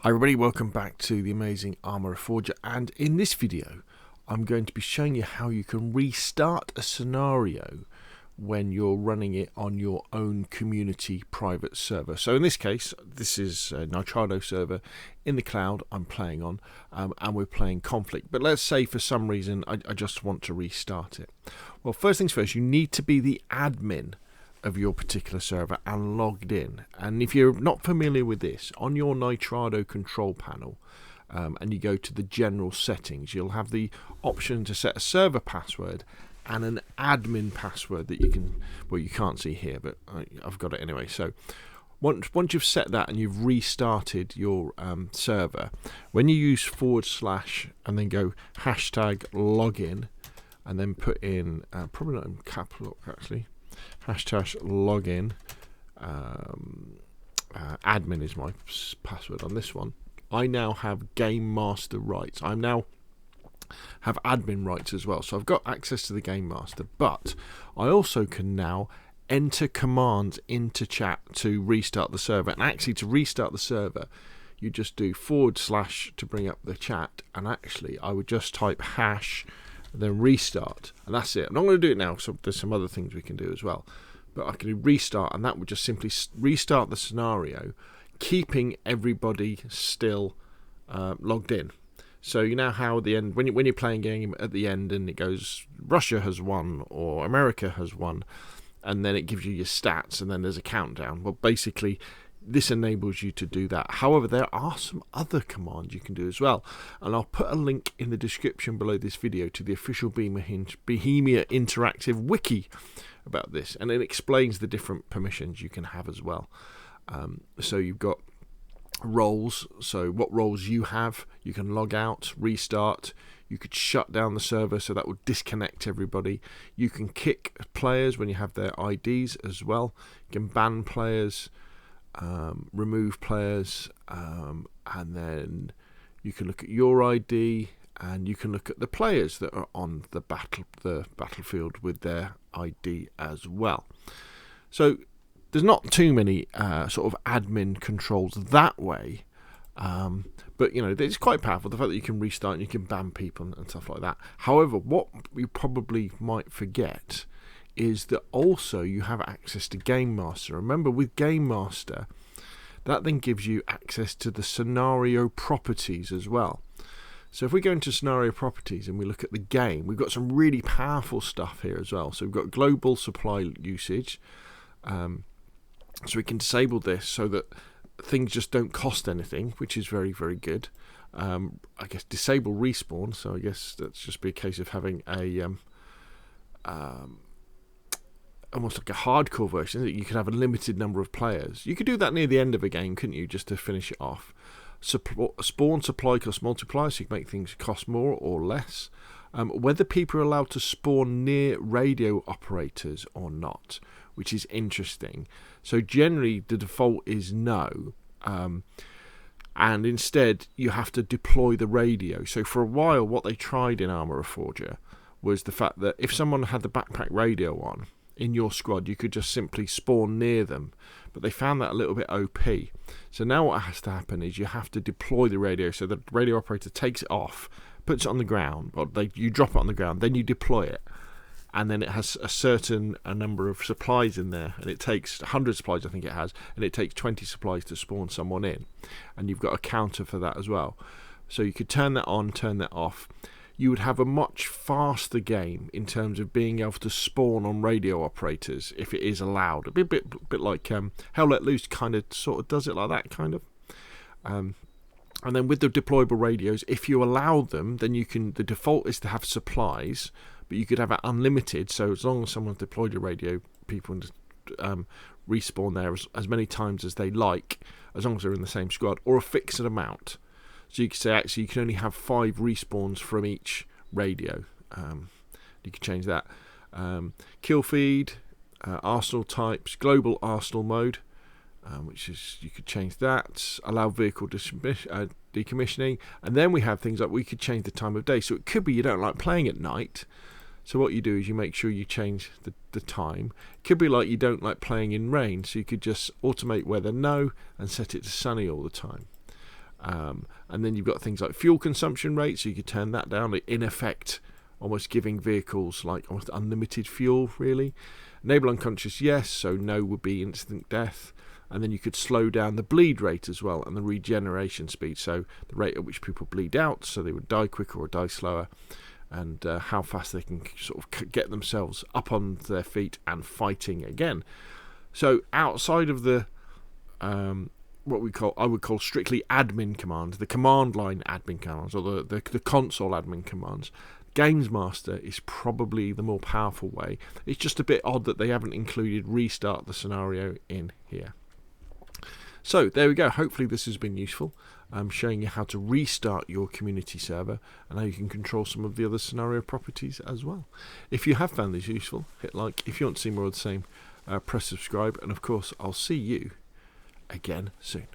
Hi everybody, welcome back to the amazing Arma Reforger, and in this video I'm going to be showing you how you can restart a scenario when you're running it on your own community private server. So in this case, this is a Nitrado server in the cloud I'm playing on, and we're playing Conflict. But let's say for some reason I just want to restart it. Well, first things first, you need to be the admin of your particular server and logged in. And if you're not familiar with this, on your Nitrado control panel, and you go to the general settings, you'll have the option to set a server password and an admin password that you can, well, you can't see here, but I've got it anyway. So once you've set that and you've restarted your server, when you use / and then go #login and then put in probably not in capital lock actually, #login, admin is my password on this one. I now have game master rights. I now have admin rights as well, so I've got access to the game master, but I also can now enter commands into chat to restart the server. And actually, to restart the server, you just do / to bring up the chat, and actually I would just type # then restart, and that's it. I'm not going to do it now, so there's some other things we can do as well, but I can do restart, and that would just simply restart the scenario, keeping everybody still logged in. So you know how at the end, when you're playing a game at the end and it goes Russia has won or America has won, and then it gives you your stats and then there's a countdown. Well, basically this enables you to do that. However, there are some other commands you can do as well, and I'll put a link in the description below this video to the official Bohemia Interactive wiki about this, and it explains the different permissions you can have as well. So you've got roles, so what roles you have, you can log out, restart, you could shut down the server, so that would disconnect everybody. You can kick players when you have their IDs as well. You can ban players, remove players, and then you can look at your ID, and you can look at the players that are on the battlefield with their ID as well. So there's not too many sort of admin controls that way, but you know, it's quite powerful, the fact that you can restart and you can ban people and stuff like that. However, what you probably might forget is that also you have access to Game Master. Remember, with Game Master, that then gives you access to the scenario properties as well. So if we go into scenario properties and we look at the game, we've got some really powerful stuff here as well. So we've got global supply usage, so we can disable this so that things just don't cost anything, which is very, very good. I guess disable respawn, so I guess that's just be a case of having a almost like a hardcore version that you could have a limited number of players. You could do that near the end of a game, couldn't you, just to finish it off. Spawn supply cost multiplier, so you can make things cost more or less. Whether people are allowed to spawn near radio operators or not, which is interesting. So generally the default is no, and instead you have to deploy the radio. So for a while what they tried in Arma Reforger was the fact that if someone had the backpack radio on in your squad, you could just simply spawn near them, but they found that a little bit OP. So now what has to happen is you have to deploy the radio, so the radio operator takes it off, puts it on the ground, or you drop it on the ground, then you deploy it, and then it has a certain number of supplies in there, and it takes 100 supplies, I think it has, and it takes 20 supplies to spawn someone in, and you've got a counter for that as well. So you could turn that on, turn that off. You would have a much faster game in terms of being able to spawn on radio operators if it is allowed. A bit like Hell Let Loose kind of sort of does it like that, kind of. And then with the deployable radios, if you allow them, then you can. The default is to have supplies, but you could have it unlimited. So as long as someone's deployed a radio, people can respawn there as many times as they like, as long as they're in the same squad, or a fixed amount. So you could say actually you can only have 5 respawns from each radio. You could change that. Kill feed, arsenal types, global arsenal mode, which is, you could change that. Allow vehicle decommissioning, and then we have things like we could change the time of day. So it could be you don't like playing at night, so what you do is you make sure you change the time. It could be like you don't like playing in rain, so you could just automate weather no and set it to sunny all the time. And then you've got things like fuel consumption rate, so you could turn that down, in effect almost giving vehicles like almost unlimited fuel, really. Enable unconscious, yes, so no would be instant death. And then you could slow down the bleed rate as well, and the regeneration speed, so the rate at which people bleed out, so they would die quicker or die slower, and how fast they can sort of get themselves up on their feet and fighting again. So outside of the I would call strictly admin commands, the command line admin commands, or the console admin commands, Games Master is probably the more powerful way. It's just a bit odd that they haven't included restart the scenario in here. So there we go. Hopefully this has been useful. I'm showing you how to restart your community server and how you can control some of the other scenario properties as well. If you have found this useful, hit like. If you want to see more of the same, press subscribe, and of course I'll see you again soon.